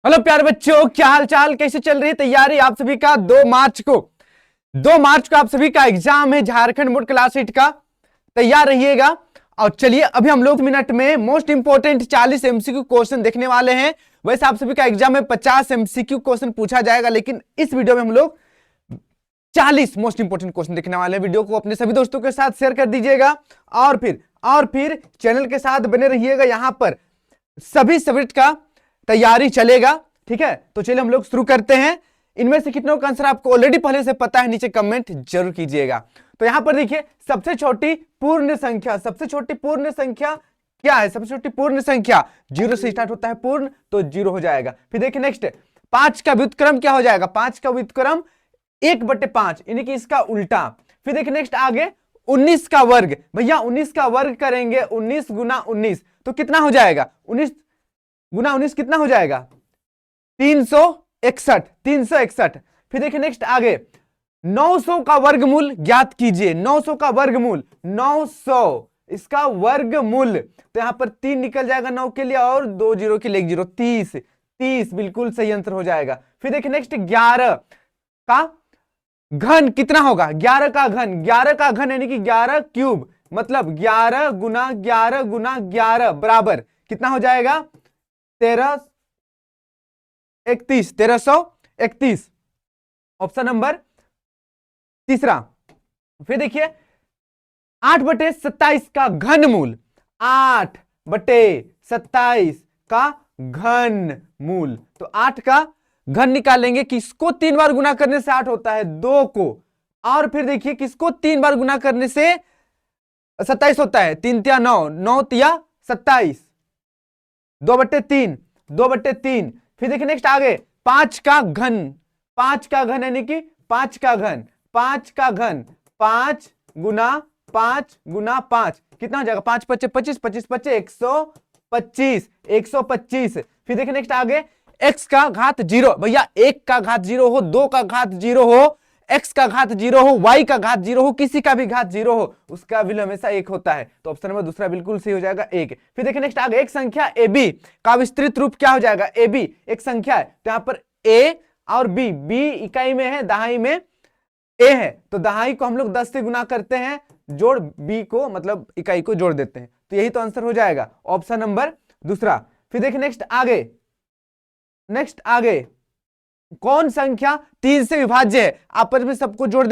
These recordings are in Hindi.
हेलो प्यारे बच्चों, क्या हाल चाल, कैसे चल रही है तैयारी आप सभी का? 2 मार्च को आप सभी का एग्जाम है झारखंड बोर्ड क्लास 8 का। तैयार रहिएगा। और चलिए अभी हम लोग मिनट में मोस्ट इंपोर्टेंट 40 एमसीक्यू क्वेश्चन देखने वाले हैं। वैसे आप सभी का एग्जाम में 50 एमसीक्यू क्वेश्चन पूछा जाएगा, लेकिन इस वीडियो में हम लोग 40 मोस्ट इंपोर्टेंट क्वेश्चन देखने वाले हैं। वीडियो को अपने सभी दोस्तों के साथ शेयर कर दीजिएगा और फिर चैनल के साथ बने रहिएगा। यहां पर सभी सब्जेक्ट का तैयारी चलेगा, ठीक है। तो चलिए हम लोग शुरू करते हैं। इनमें से कितनों का आंसर आपको ऑलरेडी पहले से पता है, नीचे कमेंट जरूर कीजिएगा। तो यहां पर देखिए, सबसे छोटी पूर्ण संख्या क्या है? सबसे छोटी पूर्ण संख्या 0 से स्टार्ट होता है, पूर्ण तो 0 हो जाएगा। फिर देखिए नेक्स्ट, 5 का व्युत्क्रम क्या हो जाएगा? 5 का व्युत्क्रम 1/5, यानी कि इसका उल्टा। फिर देखिए नेक्स्ट आगे, 19 का वर्ग। भैया 19 का वर्ग करेंगे 19 गुना 19 तो कितना हो जाएगा? 19 गुना 19 कितना हो जाएगा? 361। फिर देखिए नेक्स्ट आगे, 900 का वर्गमूल ज्ञात कीजिए। 900 का वर्गमूल, 900 इसका वर्गमूल, तो यहां पर 3 निकल जाएगा 9 के लिए और 2 0 के लिए 1 0, 30 बिल्कुल सही आंसर हो जाएगा। फिर देखिए नेक्स्ट, 11 का घन कितना होगा? 11 का घन यानी कि 11 क्यूब, मतलब 11 गुना 11 गुना 11 बराबर कितना हो जाएगा? 1331। ऑप्शन नंबर तीसरा। फिर देखिए, 8/27 का घनमूल, 8/27 का घनमूल, तो 8 का घन निकालेंगे। किसको 3 बार गुना करने से 8 होता है? 2 को। और फिर देखिए, किसको 3 बार गुना करने से 27 होता है? 3 तिया 9, 9 तिया 27, 2/3। फिर देखिए नेक्स्ट आगे, 5 का घन यानी कि 5 का घन, 5 गुना 5 कितना हो जाएगा? 5 5 25, 25 25 125। फिर देखिए नेक्स्ट आगे, x का घात 0। भैया 1 का घात 0 हो, 2 का घात 0 हो, x का घात 0 हो, y का घात 0 हो, किसी का भी घात 0 हो, उसका विलय हमेशा 1 होता है। तो ऑप्शन नंबर दूसरा बिल्कुल सही हो जाएगा, 1। फिर देखिए नेक्स्ट आगे, एक संख्या ab का विस्तृत रूप क्या हो जाएगा? ab एक संख्या है, तो यहां पर a और b इकाई में है, दहाई में a है, तो दहाई को हम लोग 10 से गुना करते हैं, जोड़ b को मतलब इकाई को जोड़ देते हैं, तो यही तो आंसर हो जाएगा, ऑप्शन नंबर दूसरा। फिर देखिए नेक्स्ट आगे, कौन संख्या 3 से विभाज्य है? आपस में सबको जोड़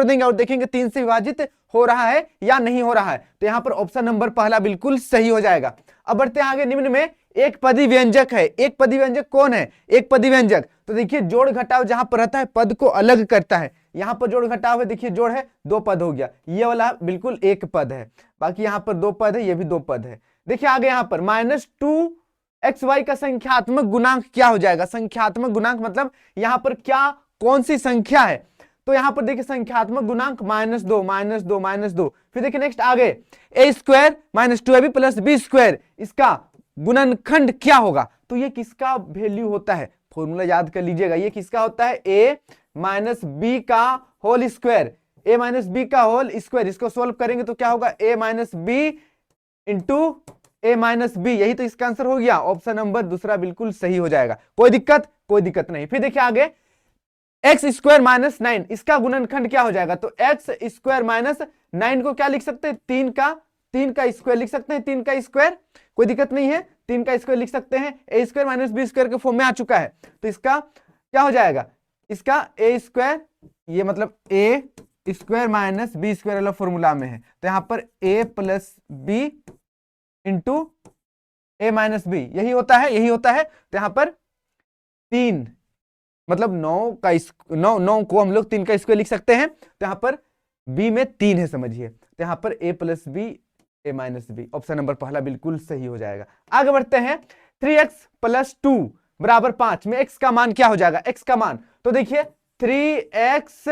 देंगे और देखेंगे 3 से विभाजित हो रहा है या नहीं हो रहा है। तो यहां पर ऑप्शन नंबर पहला बिल्कुल सही हो जाएगा। अब बढ़ते हैं आगे, निम्न में एक पदी व्यंजक है। एक पदी व्यंजक कौन है? एक पदी व्यंजक, तो देखिए जोड़ घटाव जहां पर रहता है पद को अलग करता है। यहां पर जोड़ घटाव है, देखिए जोड़ है 2 पद हो गया, ये वाला बिल्कुल 1 पद है, बाकी यहां पर 2 पद है, ये भी 2 पद है। देखिए आगे यहां पर -2xy का संख्यात्मक गुणांक क्या हो जाएगा? संख्यात्मक गुणांक मतलब यहां पर कौन सी संख्या है? तो यहां पर देखिए संख्यात्मक गुणांक -2। फिर देखिए नेक्स्ट आगे, a² - 2ab + b², इसका गुणनखंड क्या होगा? तो ये किसका वैल्यू होता है? फॉर्मूला याद कर लीजिएगा, ये किसका होता है? a - b का होल स्क्वायर, इसको सोल्व करेंगे तो क्या होगा? a - b into a - b, यही तो इसका आंसर हो गया। ऑप्शन नंबर दूसरा बिल्कुल सही हो जाएगा। कोई दिक्कत नहीं। फिर देखिए आगे, x² - 9, इसका गुणनखंड क्या हो जाएगा? तो x² - 9 को क्या लिख सकते हैं? 3 का स्क्वायर लिख सकते हैं, 3 का स्क्वायर, कोई दिक्कत नहीं है, 3 का स्क्वायर लिख सकते हैं। a² - b² के फॉर्म में आ चुका है, तो इसका क्या हो जाएगा? इसका a², ये मतलब a² - b² वाला फॉर्मूला में है, तो यहां पर a + b into a - b, यही होता है। तो यहां पर 3 मतलब 9 को हम लोग 3 का स्क्वायर लिख सकते हैं, तो यहां पर b में 3 है, समझिए। तो यहां पर a + b, a - b, option number पहला बिल्कुल सही हो जाएगा। आगे बढ़ते हैं, 3x + 2 = 5 में x का मान क्या हो जाएगा? x का मान, तो देखिए 3x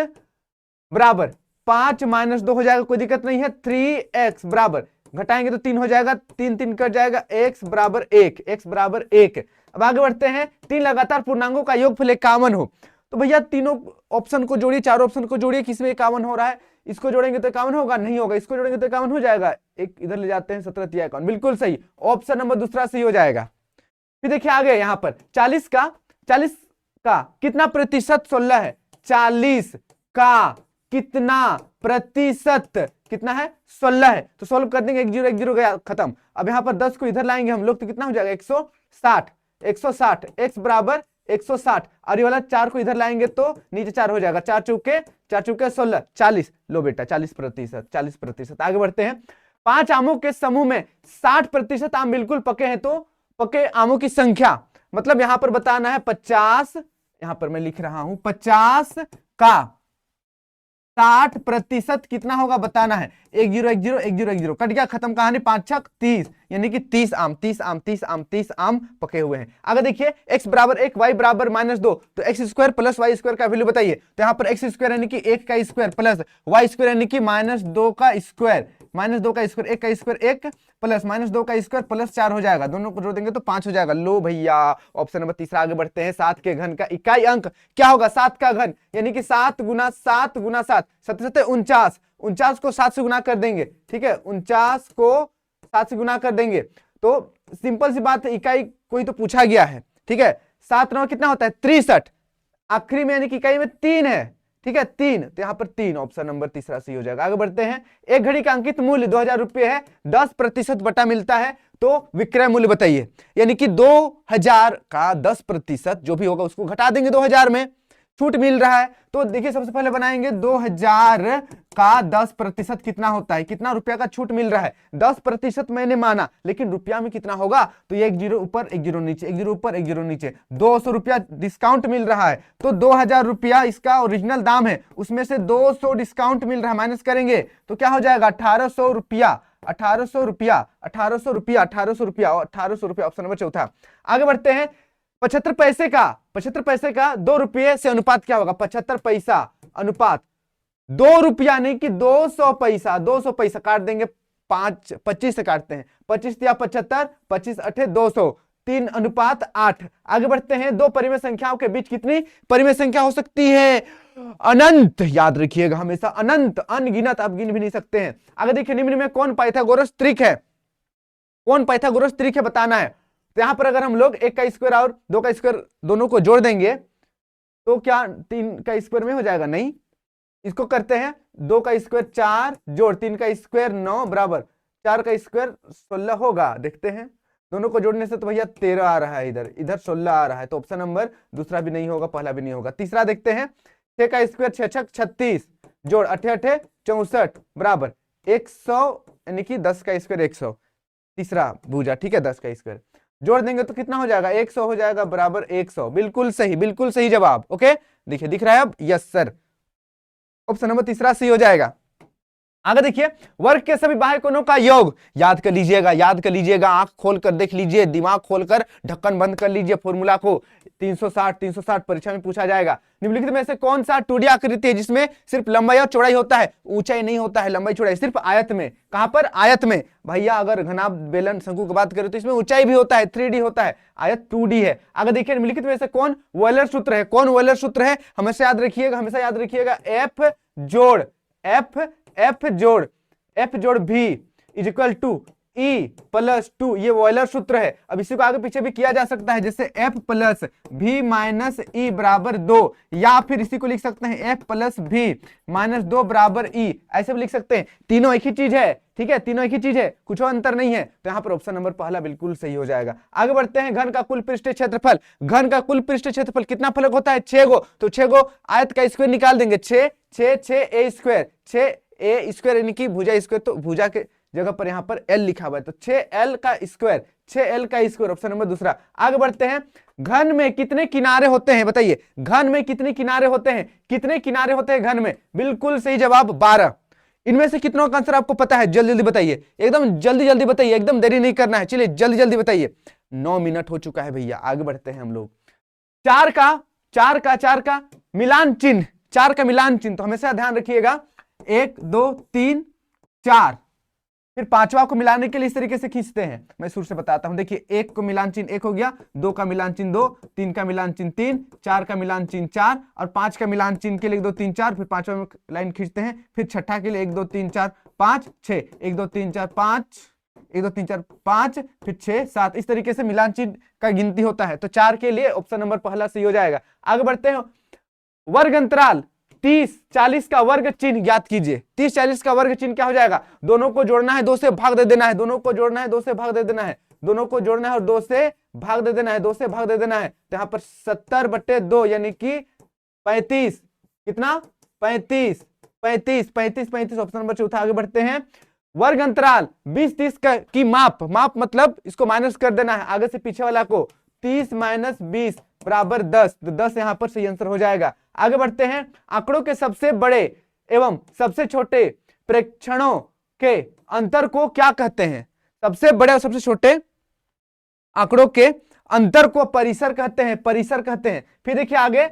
= 5 - 2 हो जाएगा, कोई दिक्कत नहीं है। 3x बराबर, घटाएंगे तो 3 हो जाएगा, 3 3 कट जाएगा, x = 1। अब आगे बढ़ते हैं, 3 लगातार पूर्णांकों का योगफल 51 हो, तो भैया तीनों ऑप्शन को जोड़िए, चारों ऑप्शन को जोड़िए, किसमें 51 हो रहा है? इसको जोड़ेंगे तो 51 होगा, नहीं होगा, इसको जोड़ेंगे तो 51 हो जाएगा, एक इधर ले जाते हैं, 17 तिया 51, बिल्कुल सही, ऑप्शन नंबर दूसरा सही हो जाएगा। फिर देखिए आगे यहाँ पर 40 का कितना प्रतिशत 16 है, 40 का कितना प्रतिशत कितना है 16 है। तो सॉल्व कर देंगे, 1 0 गया खत्म। अब यहाँ पर 10 को इधर लाएंगे हम लोग तो कितना हो जाएगा 160 x बराबर 160, और ये वाला 4 को इधर लाएंगे तो नीचे 4 हो जाएगा, 4 चौके 16 40। लो बेटा 40%। आगे बढ़ते हैं। 5 आमों के समूह में 60% आम बिल्कुल पके हैं, तो पके आमों की संख्या मतलब यहां पर बताना है 50, यहां पर मैं लिख रहा हूं 50 का 60% कितना होगा बताना है। 1 0 1 0 1 0 1 0 कट गया, खत्म कहानी। 5 6 30 यानी कि 30 आम पके हुए हैं। अगर देखिए x बराबर 1 y बराबर -2 तो x square plus y square का वैल्यू बताइए। तो यहाँ पर x स्क्वायर यानी कि 1 का स्क्वायर प्लस y स्क्वायर यानी कि -2 का स्क्वायर, 1 का स्क्वायर 1 प्लस -2 का स्क्वायर प्लस 4 हो जाएगा, दोनों को जोड़ देंगे तो 5 हो जाएगा। लो भैया ऑप्शन नंबर तीसरा। आगे बढ़ते हैं। 7 के घन का इकाई अंक क्या होगा, 7 का घन यानी कि 7 गुना 7 गुना 7 7 49, 49 को 7 से गुना कर देंगे, ठीक है, 49 को 7 से गुना कर देंगे। तो सिंपल सी बात है, इकाई कोई तो पूछा गया है, ठीक है। 7 9 कितना होता है 63, आखिरी में यानी कि इकाई में 3 है, ठीक है 3, तो यहाँ पर 3 ऑप्शन नंबर तीसरा सही हो जाएगा। आगे बढ़ते हैं। एक घड़ी का अंकित मूल्य 2000 रुपये है, 10% बटा मिलता है तो विक्रय मूल्य बताइए। यानी कि 2000 का 10% जो भी होगा उसको घटा देंगे 2000 में, छूट मिल रहा है तो देखिए सबसे पहले बनाएंगे 2000 का 10% कितना होता है, कितना रुपया का छूट मिल रहा है। 10% मैंने माना, लेकिन रुपया में कितना होगा तो ये 1 0 ऊपर 1 0 नीचे, 1 0 ऊपर 1 0 नीचे, 200 रुपया डिस्काउंट मिल रहा है। तो 2000 रुपया इसका ओरिजिनल दाम है, उसमें से 200 डिस्काउंट मिल रहा है, माइनस करेंगे तो क्या हो जाएगा 1800 रुपया, 1800 रुपया, 1800 रुपया, 1800 रुपया और 1800 रुपया, ऑप्शन नंबर चौथा। आगे बढ़ते हैं। 75 पैसे का 2 रुपये से अनुपात क्या होगा, 75 पैसा अनुपात 2 रुपया नहीं कि 200 पैसा, 200 पैसा काट देंगे 25 से काटते हैं, 25 या 75, 25 8 200, 3:8। आगे बढ़ते हैं। दो परिमेय संख्याओं के बीच कितनी परिमेय संख्या हो सकती है, अनंत। याद रखिएगा हमेशा अनंत, अनगिनत, आप गिन भी नहीं सकते हैं। अगर देखिए निम्न में कौन पाइथागोरस त्रिक है, कौन पाइथागोरस त्रिक है बताना है। तो यहां पर अगर हम लोग 1 का स्क्वायर और 2 का स्क्वायर दोनों को जोड़ देंगे तो क्या 3 का स्क्वायर में हो जाएगा, नहीं। इसको करते हैं 2 का स्क्वायर 4 जोड़ 3 का स्क्वायर 9 बराबर 4 का स्क्वायर 16 होगा। देखते हैं दोनों को जोड़ने से तो भैया 13 आ रहा है, इधर इधर 16 आ रहा है, तो ऑप्शन नंबर दूसरा भी नहीं होगा, पहला भी नहीं होगा। तीसरा देखते हैं 6 का स्क्वायर 6 6 36 जोड़ 8 8 64 बराबर 100 यानी कि 10 का स्क्वायर 100, तीसरा भुजा, ठीक है 10 का स्क्वायर जोड़ देंगे तो कितना हो जाएगा 100 हो जाएगा बराबर 100। बिल्कुल सही जवाब। ओके देखिए दिख रहा है अब, यस सर, ऑप्शन नंबर तीसरा सही हो जाएगा। आगे देखिए वर्ग के सभी बाह्य कोणों का योग याद कर लीजिएगा, आंख खोलकर देख लीजिए, दिमाग खोलकर ढक्कन बंद कर लीजिए फॉर्मूला को। 360 परीक्षा में पूछा जाएगा। निम्नलिखित में से कौन सा 2D आकृति है जिसमें सिर्फ लंबाई और चौड़ाई होता है, ऊंचाई नहीं होता है, लंबाई चौड़ाई सिर्फ आयत में। कहां पर, आयत में। भैया अगर घनाभ बेलन शंकु की बात करें तो इसमें ऊंचाई भी होता है, 3D होता है, आयत 2D है। अगर देखिए निम्नलिखित में से कौन वॉयलर सूत्र है, हमेशा याद रखिएगा F जोड़ V is equal to E+2, ये वॉयलर सूत्र है। अब इसी को आगे पीछे भी किया जा सकता है, जैसे F plus V minus E बराबर 2, या फिर इसी को लिख सकते हैं F प्लस V माइनस 2 बराबर E, ऐसे भी लिख सकते हैं। तीनों एक ही चीज है, ठीक है, तीनों एक ही चीज है, कुछ और अंतर नहीं है। तो यहाँ पर ऑप्शन नंबर पहला बिल्कुल सही हो जाएगा। आगे बढ़ते हैं। घन का कुल पृष्ठीय क्षेत्रफल कितना फलक होता है, 6 गो। तो 6 गो आयत का स्क्वायर निकाल देंगे, 6 a स्क्वायर, 6a स्क्वायर यानी कि भुजा स्क्वायर, तो भुजा के जगह पर यहाँ पर l लिखा हुआ है, तो 6l का स्क्वायर, ऑप्शन नंबर दूसरा। आगे बढ़ते हैं। घन में कितने किनारे होते हैं बताइए, घन में कितने किनारे होते हैं घन में, बिल्कुल सही जवाब 12। इनमें से कितनों का आंसर आपको पता है, जल्दी बताइए, एकदम जल्दी बताइए, एकदम देरी नहीं करना है, चलिए जल्दी बताइए। 9 मिनट हो चुका है भैया। आगे बढ़ते हैं हम लोग। 4 का मिलान चिन्ह, 4 का मिलान चिन्ह, तो हमेशा ध्यान रखिएगा 1 2 3 4, फिर पांचवा को मिलाने के लिए इस तरीके से खींचते हैं। मैं शुरू से बताता हूं, देखिए 1 को मिलान चिन्ह 1 हो गया, 2 का मिलान चिन्ह 2, 3 का मिलान चिन्ह 3, 4 का मिलान चिन्ह 4 और 5 का मिलान चिन्ह के लिए 1 2 3 4, फिर पांचवा में लाइन खींचते हैं, फिर छठा के लिए 1 2 3 4 5 6, 1 2 3 4 5 1 2 3 4 5, फिर 6 7, इस तरीके से मिलान चिन्ह का गिनती होता है। तो 4 के लिए ऑप्शन नंबर पहला सही हो जाएगा। आगे बढ़ते हैं, वर्ग अंतराल 30 40 का वर्ग चिन्ह ज्ञात कीजिए। 30 40 का वर्ग चिन्ह क्या हो जाएगा, दोनों को जोड़ना है, 2 से भाग दे देना है, दोनों को जोड़ना है, 2 से भाग दे देना है, दोनों को जोड़ना है और 2 से भाग दे देना है, 2 से भाग दे देना है। तो यहाँ पर 70/2 यानी कि 35, कितना 35 35 35 35, ऑप्शन नंबर चौथा। आगे बढ़ते हैं, वर्ग अंतराल 20 30 की माप मतलब इसको माइनस कर देना है आगे से पीछे वाला को, 30 - 20 बराबर 10, तो 10 यहां पर सही आंसर हो जाएगा। आगे बढ़ते हैं, आंकड़ों के सबसे बड़े एवं सबसे छोटे प्रेक्षणों के अंतर को क्या कहते हैं। सबसे बड़े और सबसे छोटे आंकड़ों के अंतर को परिसर कहते हैं, परिसर कहते हैं। फिर देखिए आगे,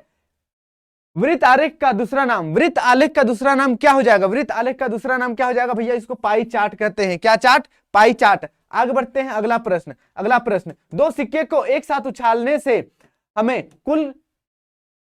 वृत्त आलेख का दूसरा नाम, वृत्त आलेख का दूसरा नाम क्या हो जाएगा, वृत्त आलेख का दूसरा नाम क्या हो जाएगा भैया, इसको पाई चार्ट कहते हैं। क्या चार्ट, पाई चार्ट। आगे बढ़ते हैं, अगला प्रश्न, अगला प्रश्न, 2 सिक्के को एक साथ उछालने से हमें कुल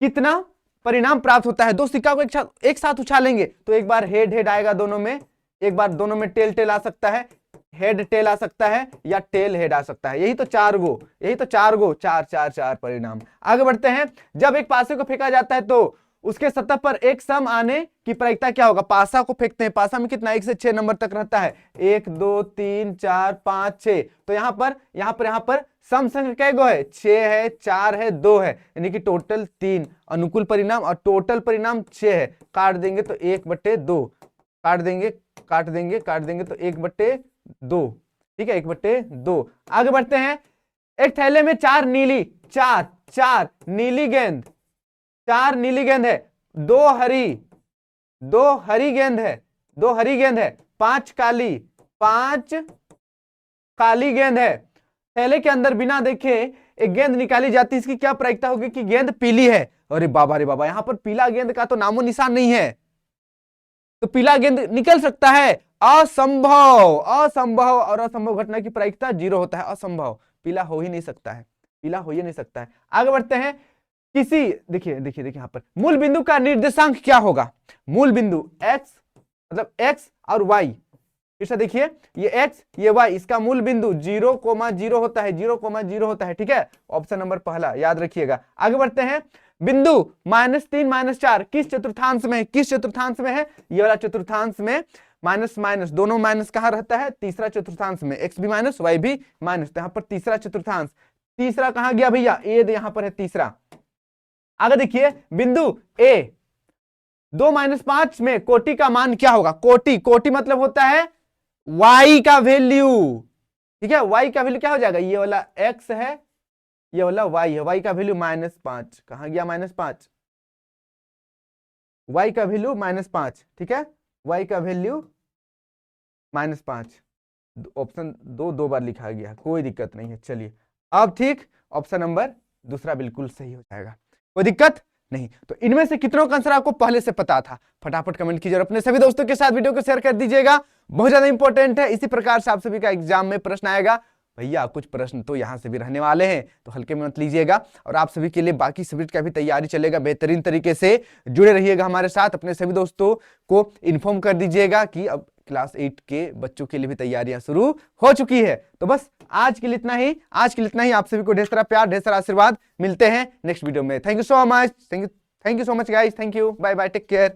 कितना परिणाम प्राप्त होता है। 2 सिक्का को एक साथ उछालेंगे तो एक बार हेड हेड आएगा दोनों में, एक बार दोनों में टेल टेल आ सकता है, हेड टेल आ सकता है या टेल हेड आ सकता है। यही तो 4 गो, यही तो 4 गो, 4 4 4 परिणाम। आगे बढ़ते हैं, जब एक पासे को फेंका जाता है तो उसके सतह पर एक सम आने की प्रायिकता क्या होगा। पासा को फेंकते हैं, पासा में कितना 1 से 6 नंबर तक रहता है, 1 2 3 4 5 6। तो यहाँ पर सम संख्या कै गो है, 6 है, 4 है, 2 है, यानी कि टोटल 3 अनुकूल परिणाम और टोटल परिणाम 6 है। काट देंगे तो 1/2, काट देंगे तो 1/2, ठीक है, 1/2। आगे बढ़ते हैं, एक थैले में 4 नीली नीली गेंद, 4 नीली गेंद है, 2 हरी गेंद है, 5 काली गेंद है। थैले के अंदर बिना देखे एक गेंद निकाली जाती है, इसकी क्या प्रायिकता होगी कि गेंद पीली है। अरे बाबा रे बाबा, यहां पर पीला गेंद का तो नामो निशान नहीं है, तो पीला गेंद निकल सकता है, असंभव। और असंभव घटना की प्रायिकता 0 होता है, असंभव, पीला हो ही नहीं सकता है, आगे बढ़ते हैं, किसी देखिए यहां पर मूल बिंदु का निर्देशांक क्या होगा। मूल बिंदु x मतलब x और y, फिर से देखिए ये x ये y, इसका मूल बिंदु 0,0 होता है, 0,0 होता है, ठीक है, ऑप्शन नंबर पहला याद रखिएगा। आगे बढ़ते हैं, बिंदु -3 -4 किस चतुर्थांश में है, ये वाला चतुर्थांश में, माइनस दोनों माइनस कहां रहता है, तीसरा चतुर्थांश में, x भी माइनस y भी माइनस, तो यहां पर तीसरा चतुर्थांश, तीसरा कहां गया भैया, ए यहां पर है तीसरा। आगे देखिए, बिंदु A 2 - 5 में कोटि का मान क्या होगा। कोटि मतलब होता है y का वैल्यू, ठीक है, y का वैल्यू क्या हो जाएगा, ये वाला x है, ये वाला y है, y का वैल्यू -5, कहां गया -5, y का वैल्यू -5, ठीक है, y का वैल्यू -5, ऑप्शन 2 बार लिखा गया, कोई दिक्कत नहीं है। चलिए अब ठीक, ऑप्शन नंबर दूसरा बिल्कुल सही हो जाएगा, कोई दिक्कत नहीं। तो इनमें से कितनों का आंसर आपको पहले से पता था, फटाफट कमेंट कीजिए और अपने सभी दोस्तों के साथ वीडियो को शेयर कर दीजिएगा, बहुत ज्यादा इंपॉर्टेंट है। इसी प्रकार से आप सभी का एग्जाम में प्रश्न आएगा भैया, कुछ प्रश्न तो यहां से भी रहने वाले हैं, तो हल्के में मत लीजिएगा। और आप सभी के लिए बाकी सब्जेक्ट का भी तैयारी चलेगा, बेहतरीन तरीके से जुड़े रहिएगा हमारे साथ, अपने सभी दोस्तों को इन्फॉर्म कर दीजिएगा कि अब क्लास 8 के बच्चों के लिए भी तैयारियां शुरू हो चुकी है। तो बस आज के लिए इतना ही, आप सभी को ढेर सारा प्यार, ढेर सारा आशीर्वाद, मिलते हैं नेक्स्ट वीडियो में। Thank you so much, thank you so much guys, thank you, bye bye, take care.